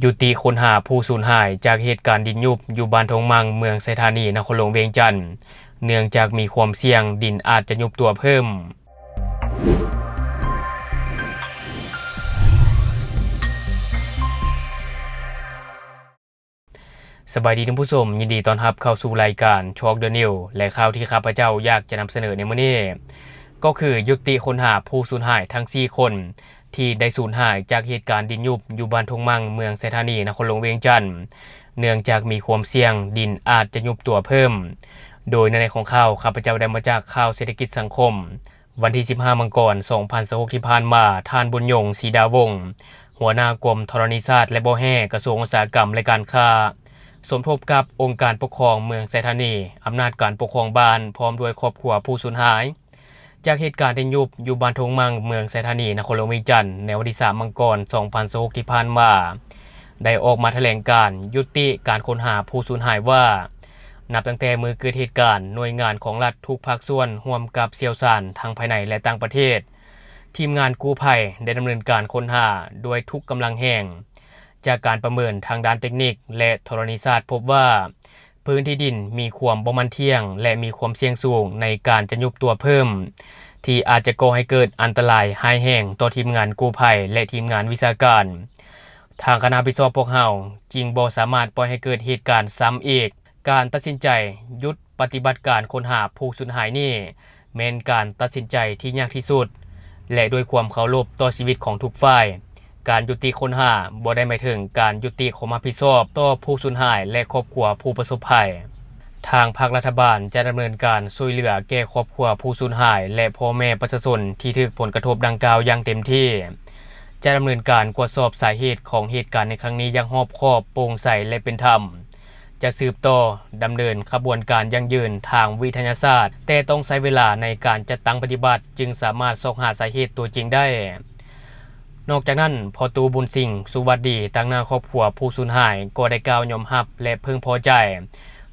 ยุติค้นหาผู้สูญหายจากเหตุการณ์ดินยุบอยู่บ้านทงมังเมืองไซธานีนครหลวงเวียงจันทน์เนื่องจากมีความเสี่ยงดินอาจจะยุบตัวเพิ่มสบายดีท่านผู้ชมยินดีต้อนรับเข้าสู่รายการช็อกเดอะนิวและข่าวที่ข้าพเจ้าอยากจะนำเสนอในมื้อนี้ก็คือยุติค้นหาผู้สูญหายทั้ง4คนที่ได้สูญหายจากเหตุการณ์ดินยุบอยู่บ้านทงมังเมืองไซธานีนครหลวงเวียงจันทน์เนื่องจากมีความเสี่ยงดินอาจจะยุบตัวเพิ่มโดยในของข่าวข้าพเจ้าได้มาจากข่าวเศรษฐกิจสังคมวันที่15มังกร2026ที่ผ่านมาท่านบุญยงศรีดาวงศ์หัวหน้ากรมธรณีศาสตร์และบ่อแห่กระทรวงอุตสาหกรรมและการค้าสมทบกับองค์การปกครองเมืองไซธานีอำนาจการปกครองบ้านพร้อมด้วยครอบครัวผู้สูญหายจากเหตุการณ์ดินยุบอยู่บ้านทงมังเมืองไซธานีนครหลวงเวียงจันทน์ในวันที่3มังกร2026ที่ผ่านมาได้ออกมาแถลงการยุติการค้นหาผู้สูญหายว่านับตั้งแต่มือเกิดเหตุการณ์หน่วยงานของรัฐทุกภาคส่วนร่วมกับเชี่ยวชาญทั้งภายในและต่างประเทศทีมงานกู้ภัยได้ดำเนินการค้นหาด้วยทุกกำลังแห่งจากการประเมินทางด้านเทคนิคและธรณีศาสตร์พบว่าพื้นที่ดินมีความบ่มั่นเที่ยงและมีความเสี่ยงสูงในการจะยุบตัวเพิ่มที่อาจจะก่อให้เกิดอันตรายร้ายแรงต่อทีมงานกู้ภัยและทีมงานวิชาการทางคณะพิจารณาพวกเฮาจึงบ่สามารถปล่อยให้เกิดเหตุการณ์ซ้ำอีกการตัดสินใจหยุดปฏิบัติการค้นหาผู้สูญหายนี้แม้นการตัดสินใจที่ยากที่สุดและด้วยความเคารพต่อชีวิตของทุกฝ่ายการยุติค้นหาบ่ได้หมายถึงการยุติความรับผิดชอบต่อผู้สูญหายและครอบครัวผู้ประสบภัยทางภาครัฐบาลจะดำเนินการช่วยเหลือแก่ครอบครัวผู้สูญหายและพ่อแม่ประชาชนที่ถูกผลกระทบดังกล่าวอย่างเต็มที่จะดำเนินการตรวจสอบสาเหตุของเหตุการณ์ในครั้งนี้อย่างรอบคอบโปร่งใสและเป็นธรรมจะสืบต่อดำเนินขบวนการยั่งยืนทางวิทยาศาสตร์แต่ต้องใช้เวลาในการจัดตั้งปฏิบัติจึงสามารถสอบหาสาเหตุตัวจริงได้นอกจากนั้นพอตูบุญสิงห์สุวัสดีตั้งหน้าครอบครัวผู้สูญหายก็ได้กล่าวยอมรับและพึงพอใจ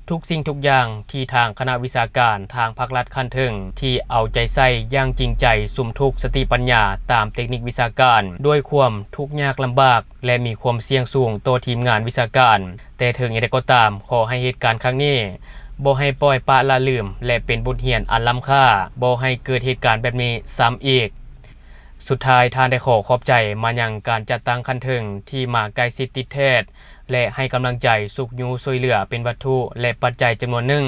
ทุกสิ่งทุกอย่างที่ทางคณะวิชาการทางภาครัฐขั้นถึงที่เอาใจใส่อย่างจริงใจสุ่มทุกสติปัญญาตามเทคนิควิชาการด้วยความทุกข์ยากลำบากและมีความเสี่ยงสูงต่อทีมงานวิชาการแต่ถึงอย่างไรก็ตามขอให้เหตุการณ์ครั้งนี้บ่ให้ปล่อยปละละลืมและเป็นบทเรียนอันล้ำค่าบ่ให้เกิดเหตุการณ์แบบนี้ซ้ำอีกสุดท้ายท่านได้ขอบใจมายังการจัดตั้งคันถึงที่มาใกล้ชิดติดแทศและให้กำลังใจสุขยูช่วยเหลือเป็นวัตถุและปัจจัยจำนวนหนึ่ง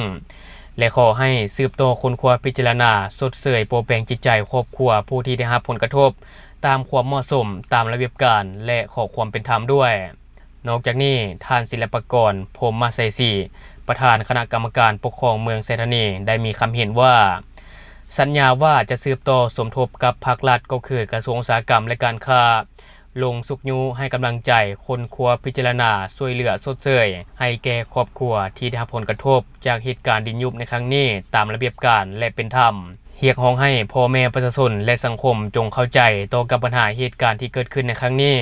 และขอให้สืบต่อคนควรพิจารณาสดเสยโปรแปลงจิตใจครอบครัวผู้ที่ได้รับผลกระทบตามความเหมาะสมตามระเบียบการและขอความเป็นธรรมด้วยนอกจากนี้ท่านศิลปากรพรหมไสสีประธานคณะกรรมการปกครองเมืองไซธานีได้มีคำเห็นว่าสัญญาว่าจะสืบต่อสมทบกับภาครัฐก็คือกระทรวงอุตสาหกรรมและการค้าลงสุกยูให้กำลังใจคนครัวพิจารณาช่วยเหลือสดเสยให้แก่ครอบครัวที่ได้รับผลกระทบจากเหตุการณ์ดินยุบในครั้งนี้ตามระเบียบการและเป็นธรรมเรียกร้องให้พ่อแม่ประชาชนและสังคมจงเข้าใจต่อกับปัญหาเหตุการณ์ที่เกิดขึ้นในครั้งนี้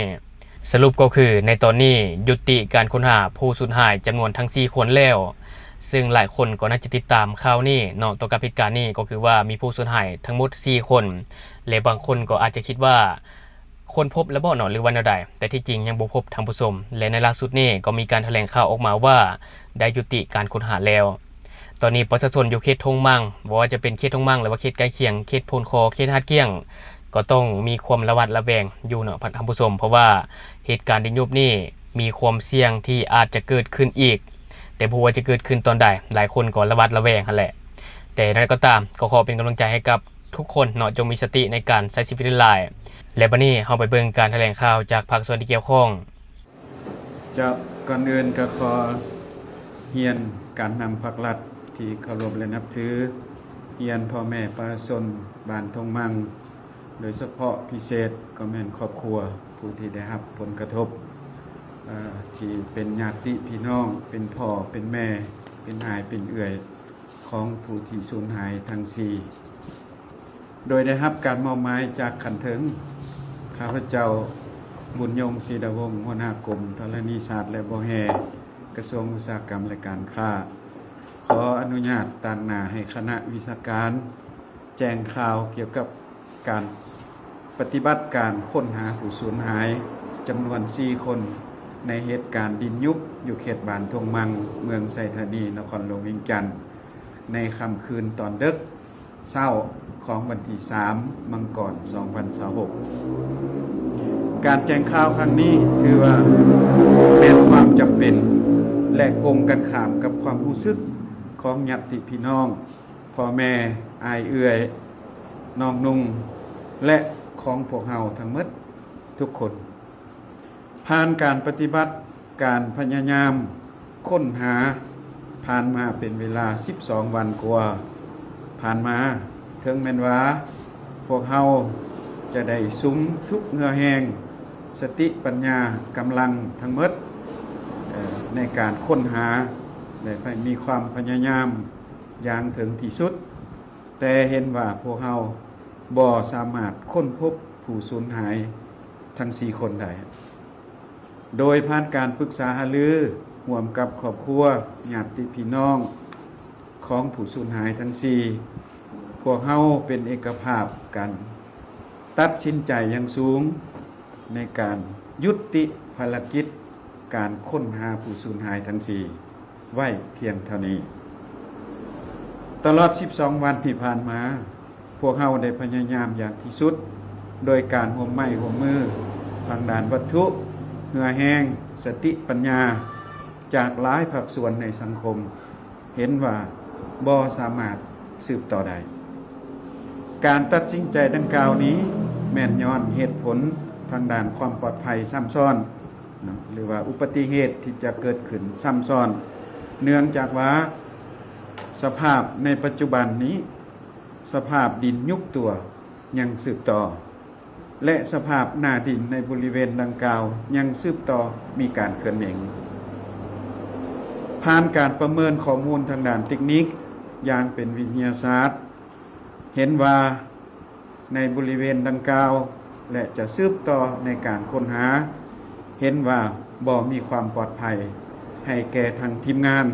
สรุปก็คือในตอนนี้ยุติการค้นหาผู้สูญหายจำนวนทั้ง4คนแล้วซึ่งหลายคนก็น่าจะติดตามข่าวนี้เนาะต่อกับเหตุการณ์นี้ก็คือว่ามีผู้สูญหายทั้งหมด4คนและบางคนก็อาจจะคิดว่าคนพบแล้วบ่เนาะหรือวันใดแต่ที่จริงยังบ่พบทางผู้ชมและในล่าสุดนี้ก็มีการแถลงข่าวออกมาว่าได้ยุติการค้นหาแล้วตอนนี้ประชาชนอยู่เขตทงมังบ่ว่าจะเป็นเขตทงมังหรือว่าเขตใกล้เคียงเขตโพนคอเขตหาดเกี้ยงก็ต้องมีความระวัดระแวงอยู่เนาะท่านผู้ชมเพราะว่าเหตุการณ์ดินยุบนี้มีความเสี่ยงที่อาจจะเกิดขึ้นอีกแต่บ่ว่าจะเกิดขึ้นตอนใดหลายคนก็ระวัดระแวงหั่นแหละแต่นั้นก็ตามก็ขอเป็นกำลังใจให้กับทุกคนเนาะจงมีสติในการใช้ชีวิตในหลายและบัดนี้เฮาไปเบิ่งการแถลงข่าวจากภาคส่วนที่เกี่ยวข้องจะก่อนอื่นก็ขอเรียนการนำภาครัฐที่เคารพและนับถือเรียนพ่อแม่ประชาชนบ้านทงมังโดยเฉพาะพิเศษก็แม่นครอบครัวผู้ที่ได้รับผลกระทบที่เป็นญาติพี่น้องเป็นพ่อเป็นแม่เป็นอายเป็นเอื้อยของผู้ที่สูญหายทั้ง4โดยได้รับการมอบหมายจากขันเถิงข้าพเจ้าบุญยงศรีดาวงศ์หัวหน้ากรมธรณีศาสตร์และบ่อแห่กระทรวงอุตสาหกรรมและการค้าขออนุญาตตั้งหน้าให้คณะวิชาการแจ้งข่าวเกี่ยวกับการปฏิบัติการค้นหาผู้สูญหายจำนวน4คน ในเหตุการณ์ดินยุบอยู่เขตบ้านทงมังเมืองไซธานีนครหลวงเวียงจันทน์ในค่ำคืนตอนดึกเช้าของวันที่3มังกร2026การแจ้งข่าวครั้งนี้ถือว่าเป็นความจำเป็นและกงกันข้ามกับความรู้สึกของญาติพี่น้องพ่อแม่อายเอื้อยน้องนุ่งและของพวกเฮาทั้งหมดทุกคนผ่านการปฏิบัติการพยายามค้นหาผ่านมาเป็นเวลา12วันกว่าผ่านมาถึงแม้ว่าพวกเฮาจะได้สุมทุกเหงื่อแห้งสติปัญญากำลังทั้งหมดในการค้นหาและมีความพยายามอย่างถึงที่สุดแต่เห็นว่าพวกเฮาบ่สามารถค้นพบผู้สูญหายทั้ง4คนได้โดยผ่านการปรึกษาหารือร่วมกับครอบครัวญาติพี่น้องของผู้สูญหายทั้ง4พวกเฮาเป็นเอกภาพกันตัดสินใจอย่างสูงในการยุติภารกิจการค้นหาผู้สูญหายทั้ง4ไว้เพียงเท่านี้ตลอด12วันที่ผ่านมาพวกเฮาได้พยายามอย่างที่สุดโดยการร่วมไม้ร่วมมือทางด้านวัตถุเหงื่อแห้งสติปัญญาจากหลายภาคส่วนในสังคมเห็นว่าบ่สามารถสืบต่อได้การตัดสินใจดังกล่าวนี้แม่นย้อนเหตุผลทางด้านความปลอดภัยซ้ำซ้อนหรือว่าอุบัติเหตุที่จะเกิดขึ้นซ้ำซ้อนเนื่องจากว่าสภาพในปัจจุบันนี้สภาพดินยุบตัวยังสืบต่อและสภาพหน้าดินในบริเวณดังกล่าวยังสืบต่อมีการเคลื่อนไหวผ่านการประเมินข้อมูลทางด้านเทคนิคอย่างเป็นวิทยาศาสตร์เห็นว่าในบริเวณดังกล่าวและจะสืบต่อในการค้นหาเห็นว่าบ่มีความปลอดภัยให้แก่ทางทีมงาน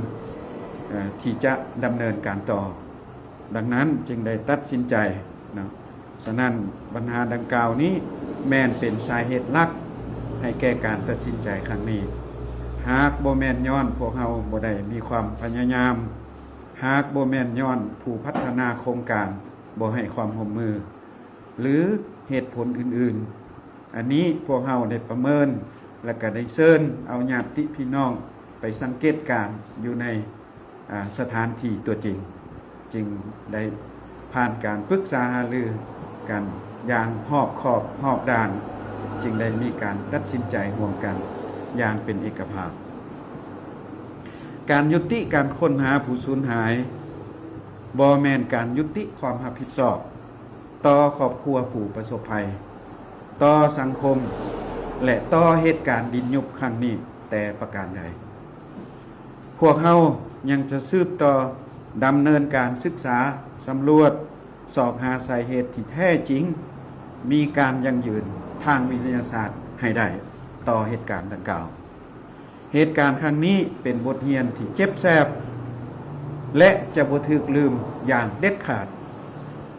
ที่จะดำเนินการต่อดังนั้นจึงได้ตัดสินใจนะฉะนั้นปัญหาดังกล่าวนี้แม่นเป็นสาเหตุหลักให้แก่การตัดสินใจครั้งนี้หากบ่แม่นย้อนพวกเฮาบ่ได้มีความพยายามหากบ่แม่นย้อนผู้พัฒนาโครงการบ่ให้ความร่วมมือหรือเหตุผลอื่นๆอันนี้พวกเฮาได้ประเมินและก็ได้เชิญเอาญาติพี่น้องไปสังเกตการอยู่ในสถานที่ตัวจริงจึงได้ผ่านการปรึกษาหารือกันอย่างรอบคอบรอบด้านจึงได้มีการตัดสินใจร่วมกันอย่างเป็นเอกภาพการยุติการค้นหาผู้สูญหายบ่แม่นการยุติความรับผิดชอบต่อครอบครัวผู้ประสบภัยต่อสังคมและต่อเหตุการณ์ดินยุบครั้งนี้แต่ประการใดพวกเฮายังจะสืบต่อดำเนินการศึกษาสำรวจสอบหาสาเหตุที่แท้จริงมีการยั่งยืนทางวิทยาศาสตร์ให้ได้ต่อเหตุการณ์ดังกล่าวเหตุการณ์ครั้งนี้เป็นบทเรียนที่เจ็บแสบและจะบ่ถูกลืมอย่างเด็ดขาด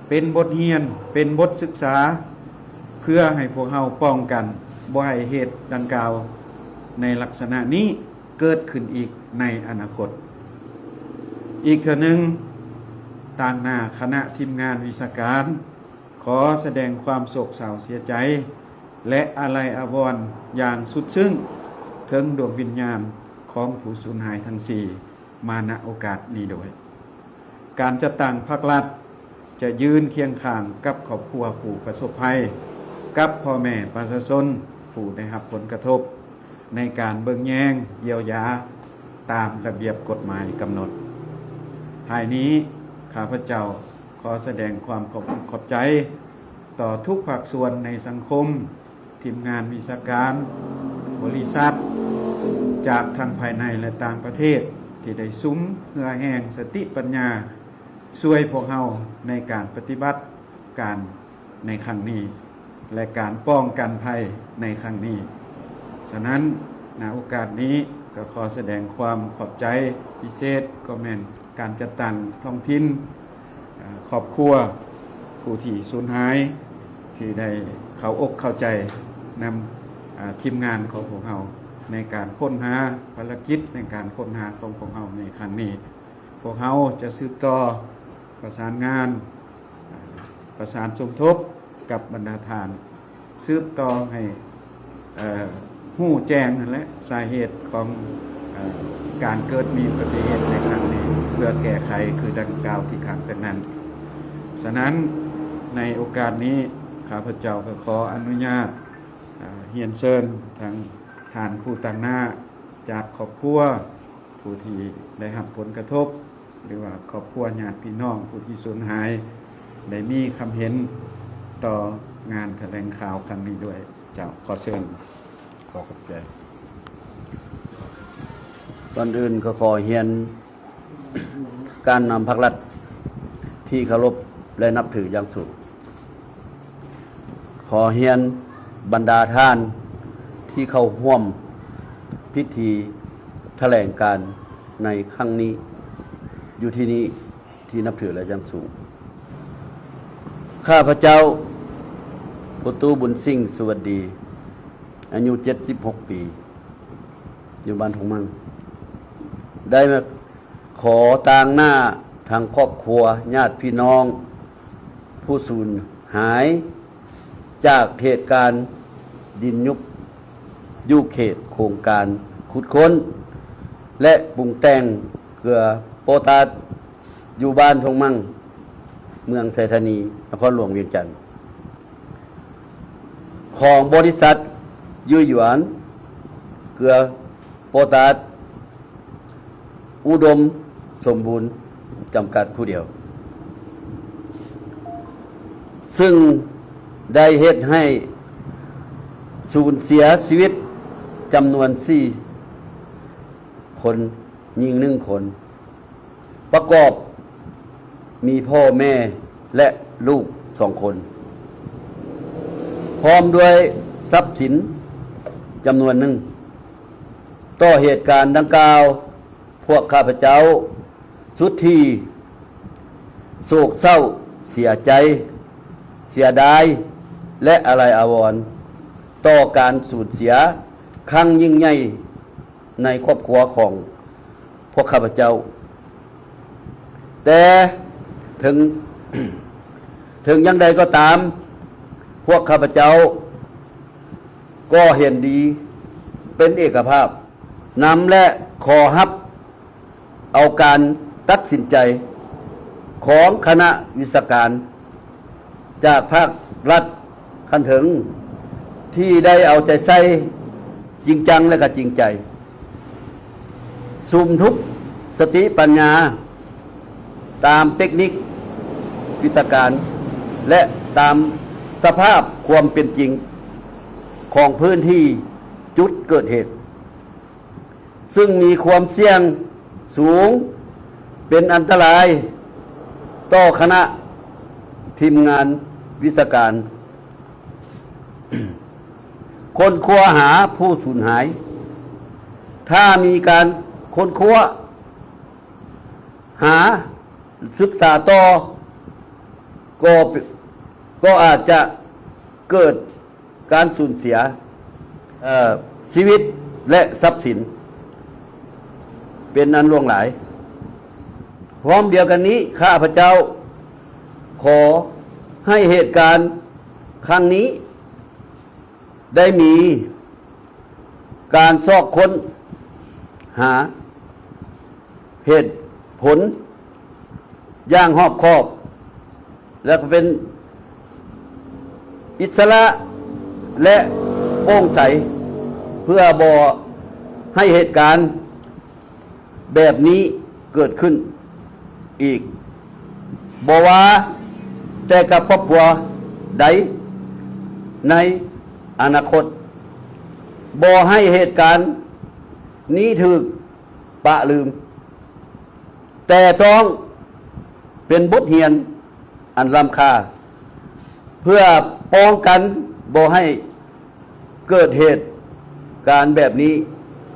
เป็นบทเรียนเป็นบทศึกษาเพื่อให้พวกเฮาป้องกันบ่ให้เหตุดังกล่าวในลักษณะนี้เกิดขึ้นอีกในอนาคตอีกเทื่อนึงต่างหน้าคณะทีมงานวิชาการขอแสดงความโศกเศร้าเสียใจและอาลัยอาวรณ์อย่างสุดซึ้งถึงดวงวิญญาณของผู้สูญหายทั้ง4มาณโอกาสนี้โดยการจัดตั้งภาครัฐจะยืนเคียงข้างกับครอบครัวผู้ประสบภัยกับพ่อแม่ประชาชนผู้ได้รับผลกระทบในการเบิ่งแยงเยียวยาตามระเบียบกฎหมายกำหนดท้ายนี้ข้าพเจ้าขอแสดงความขอบใจต่อทุกภาคส่วนในสังคมทีมงานวิชาการบริษัทจากทั้งภายในและต่างประเทศที่ได้ซุ้มเหงื่อแห้งสติปัญญาช่วยพวกเฮาในการปฏิบัติการในครั้งนี้และการป้องกันภัยในครั้งนี้ฉะนั้นณโอกาสนี้ก็ขอแสดงความขอบใจพิเศษก็แม่นการจัดตั้งท้องถิ่นครอบครัวผู้ที่สูญหายที่ได้เข้าอกเข้าใจนำทีมงานของพวกเรา ในการค้นหาภารกิจในการค้นหาของพวกเราในครั้งนี้พวกเราจะสืบต่อประสานงานประสานสมทบกับบรรดาทานสืบต่อให้หู้แจ้งนั่นแหละสาเหตุของการเกิดมีอุบัติเหตุในครั้งนี้เพื่อแก้ไขคือดังกล่าวที่ข้างต้นนั้นฉะนั้นในโอกาสนี้ข้าพเจ้าก็ขออนุญาตเฮียนเชิญทางทานผู้ต่างหน้าจากครอบครัวผู้ที่ได้รับผลกระทบหรือว่าครอบครัวญาติพี่น้องผู้ที่สูญหายได้มีคำเห็นต่องานแถลงข่าวครั้งนี้ด้วยเจ้าขอเชิญ ขอขอบใจก่อนอื่นก็ขอเฮียน การนำภาครัฐที่เคารพและนับถืออย่างสูงขอเฮียนบรรดาท่านที่เข้าร่วมพิธีแถลงการในครั้งนี้อยู่ที่นี้ที่นับถือและอย่างสูงข้าพเจ้าปุตูบุญสิ่งสวัสดีอายุ76 ปีอยู่บ้านทงมังได้มาขอต่างหน้าทางครอบครัวญาติพี่น้องผู้สูญหายจากเหตุการณ์ดินยุบอยู่เขตโครงการขุดค้นและปรุงแต่งเกลือโปแทสอยู่บ้านทงมังเมืองไซธานีนครหลวงเวียงจันทร์ของบริษัทยื่อหยวนเกลือโปแทสอุดมสมบูรณ์จำกัดผู้เดียวซึ่งได้เหตุให้สูญเสียชีวิตจำนวน4 คนหญิง1 คนประกอบมีพ่อแม่และลูก2 คนพร้อมด้วยทรัพย์สินจำนวนหนึ่งต่อเหตุการณ์ดังกล่าวพวกข้าพเจ้าสุดที่โศกเศร้าเสียใจเสียดายและอะไรอาวรณ์ต่อการสูญเสียครั้งยิ่งใหญ่ในครอบครัวของพวกข้าพเจ้าแต่ถึง ยังใดก็ตามพวกข้าพเจ้าก็เห็นดีเป็นเอกภาพนำและขอฮับเอาการตัดสินใจของคณะวิชาการจากภาครัฐขั้นถึงที่ได้เอาใจใส่จริงจังและก็จริงใจซุ่มทุกสติปัญญาตามเทคนิควิชาการและตามสภาพความเป็นจริงของพื้นที่จุดเกิดเหตุซึ่งมีความเสี่ยงสูงเป็นอันตรายต่อคณะทีมงานวิชาการ ค้นคว้าหาผู้สูญหายถ้ามีการค้นคว้าหาศึกษาต่อก็อาจจะเกิดการสูญเสียชีวิตและทรัพย์สินเป็นอันล่วงหลายพร้อมเดียวกันนี้ข้าพเจ้าขอให้เหตุการณ์ครั้งนี้ได้มีการซอกค้นหาเหตุผลอย่างรอบคอบและเป็นอิสระและโปร่งใสเพื่อบ่ให้เหตุการณ์แบบนี้เกิดขึ้นอีกบ่ว่าแต่กับครอบครัวใดในอนาคตบ่ให้เหตุการณ์นี้ถูกปะลืมแต่ต้องเป็นบทเรียนอันล้ำค่าเพื่อป้องกันบ่ให้เกิดเหตุการณ์แบบนี้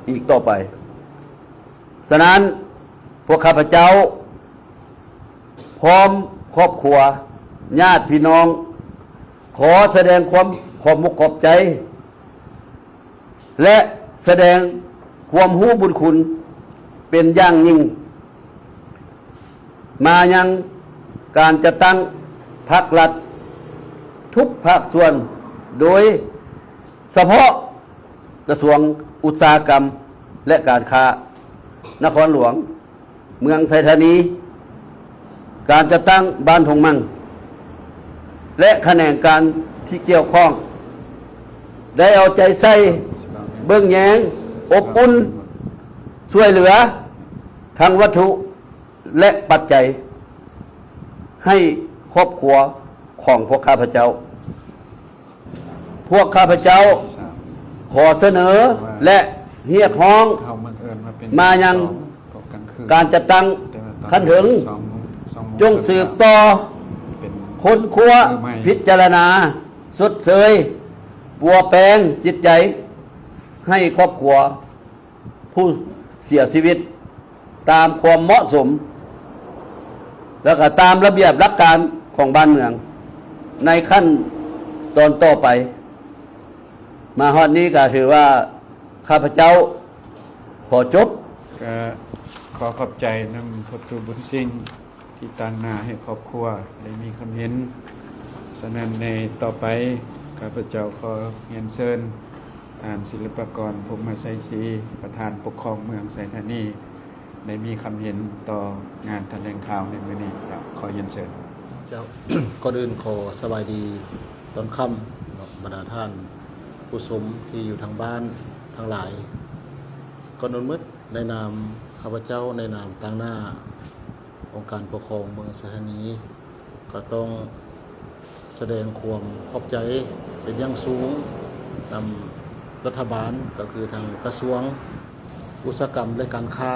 อีกต่อไปฉะนั้นพวกข้าพเจ้าพร้อมครอบครัวญาติพี่น้องขอแสดงความขอบมุกขอบใจและ แสดงความรู้บุญคุณเป็นอย่างยิ่งมายังการจะตั้งภาครัฐทุกภาคส่วนโดยเฉพาะกระทรวงอุตสาหกรรมและการค้านครหลวงเมืองไทยธานีการจะตั้งบ้านทงมังและแขนงการที่เกี่ยวข้องได้เอาใจใส่เบื้องแยงอบอุ่นช่วยเหลือทางวัตถุและปัจจัยให้ครอบครัวของพวกข้าพเจ้าพวกข้าพเจ้าขอเสนอและเรียกร้องมายังการจัดตั้งขั้นถึงจงสืบต่อค้นคว้าพิจารณาสดเสยปัวแปลงจิตใจให้ครอบครัวผู้เสียชีวิตตามความเหมาะสมแล้วก็ตามระเบียบหลักการของบ้านเมืองในขั้นตอนต่อไปมาฮอดนี้ก็ถือว่าข้าพเจ้าขอจบก็ขอขอบใจนำพระครูบุญสิ่งที่ตั้งหน้าให้ครอบครัวได้มีคำเห็นฉะนั้นในต่อไปข้าพเจ้าขอเรียนเชิญท่านศิลปากรพรหมไสยศรีประธานปกครองเมืองไสยธานีได้มีคำเห็นต่องานแถลงข่าวในมื้อนี้ครับขอเรียนเชิญเจ้า ก่อนอื่นขอสบายดีตอนค่ำบรรดาท่านผู้ชมที่อยู่ทางบ้านทั้งหลายก่อนอื่นมืดในนามข้าพเจ้าในนามต่างหน้าองค์การปกครองเมืองไสยธานีก็ต้องแสดงความขอบใจเป็นอย่างสูงนำรัฐบาลก็คือทางกระทรวงอุตสาหกรรมและการค้า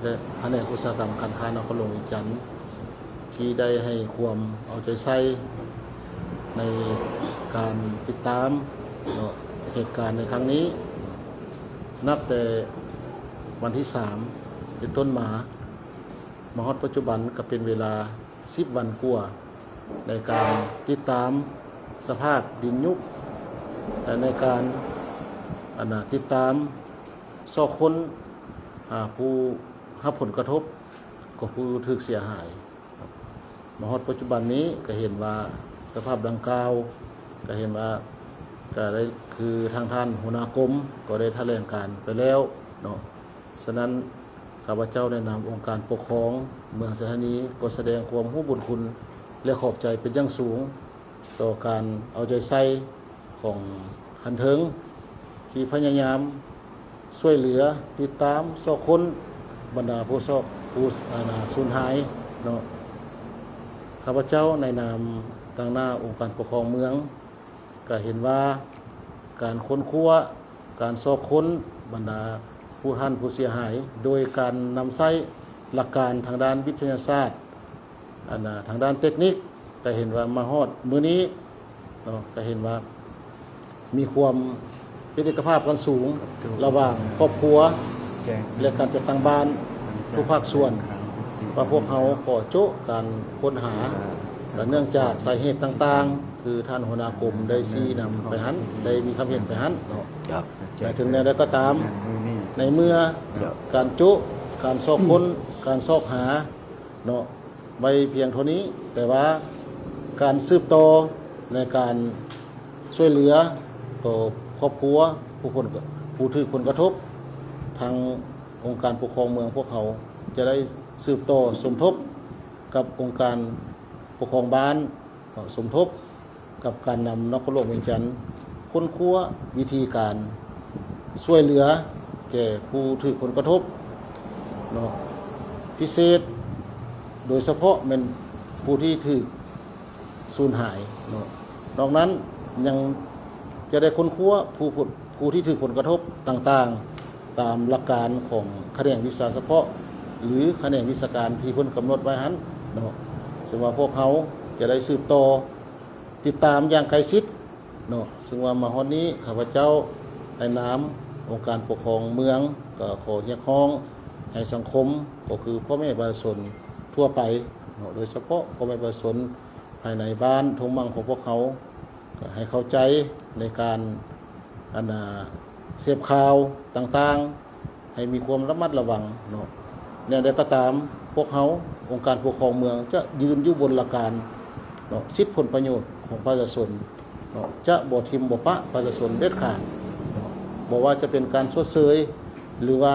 และแผนกอุตสาหกรรมการค้านครหลวงวิจันทร์ที่ได้ให้ความเอาใจใส่ในการติดตามเหตุการณ์ในครั้งนี้นับแต่วันที่3เป็นต้นมาฮอดปัจจุบันก็เป็นเวลา10 วันกว่าในการติดตามสภาพดินยุบและในการติดตามซอกค้นผู้รับผลกระทบกับผู้ถูกเสียหายมาฮอดปัจจุบันนี้ก็เห็นว่าสภาพดังกล่าวก็เห็นว่าก็ได้คือทางท่านหัวหน้ากรมก็ได้แถลงการไปแล้วเนาะฉะนั้นข้าพเจ้าในนามองค์การปกครองเมืองไสยธานีก็แสดงความรู้บุญคุณและขอบใจเป็นอย่างสูงต่อการเอาใจใส่ของคันเทิงที่พยายามช่วยเหลือติดตามซอกค้นบรรดาผู้สูญหายเนาะข้าพเจ้าในนามต่างหน้าองค์การปกครองเมืองก็เห็นว่าการค้นคว้าการซอกค้นบรรดาผู้ท่านผู้เสียหายโดยการนำใช้หลักการทางด้านวิทยาศาสตร์ทางด้านเทคนิคก็เห็นว่ามาฮอดมื้อนี้ก็เห็นว่ามีความเป็นเอกภาพกันสูงระหว่างครอบครัวและการจัดตั้งบ้านทุกภาคส่วนว่าพวกเขาขอโจ๊ะการค้นหาและเนื่องจากสาเหตุต่างๆคือท่านหัวหน้ากรมได้ชี้นำไปหันได้มีคำเห็นไปหันเนาะแต่ถึงในใดก็ตามในเมื่อการโจ๊ะการซอกค้นการซอกหาเนาะไม่เพียงเท่านี้แต่ว่าการสืบต่อในการช่วยเหลือต่อครอบครัวผู้ถูกผลกระทบทางองค์การปกครองเมืองพวกเขาจะได้สืบต่อสมทบกับองค์การปกครองบ้านสมทบกับการนำนครหลวงเวียงจันทร์ค้นคว้าวิธีการช่วยเหลือแก่ผู้ถูกผลกระทบเนาะพิเศษโดยเฉพาะเป็นผู้ที่ถูกสูญหายเนาะนอกนั้นยังจะได้ค้นคว้าผู้ที่ถูกผลกระทบต่างๆตามหลักการของแขนงวิชาเฉพาะหรือแขนงวิชาการที่เพิ่นกำหนดไว้หันเนาะซึ่งว่าพวกเขาจะได้สืบต่อติดตามอย่างใกล้ชิดเนาะซึ่งว่ามาฮอดนี้ข้าพเจ้าในนามองค์การปกครองเมืองก็ขอเรียกร้องให้สังคมก็คือพ่อแม่ประชาชนทั่วไปเนาะโดยเฉพาะพ่อแม่ประชาชนภายในบ้านทงมังของพวกเขาก็ให้เข้าใจในการ เสพข่าวต่างๆให้มีความระมัดระวังเนาะแนวใดก็ตามพวกเขาองค์การปกครองเมืองจะยืนอยู่บนหลักการเนาะสิทธิผลประโยชน์ของประชาชนเนาะจะบ่ทิมบ่ปะประชาชนเด็ดขาดเนาะบ่ว่าจะเป็นการชดเชยหรือว่า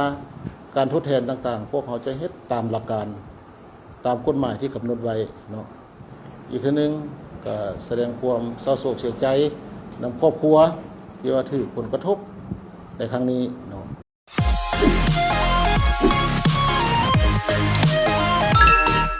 การทดแทนต่างๆพวกเขาจะเฮ็ดตามหลักการตามกฎหมายที่กำหนดไว้เนาะอีกทีนึงก็แสดงความเศร้าโศกเสียใจนำครอบครัวที่ว่าถูกผลกระทบในครั้งนี้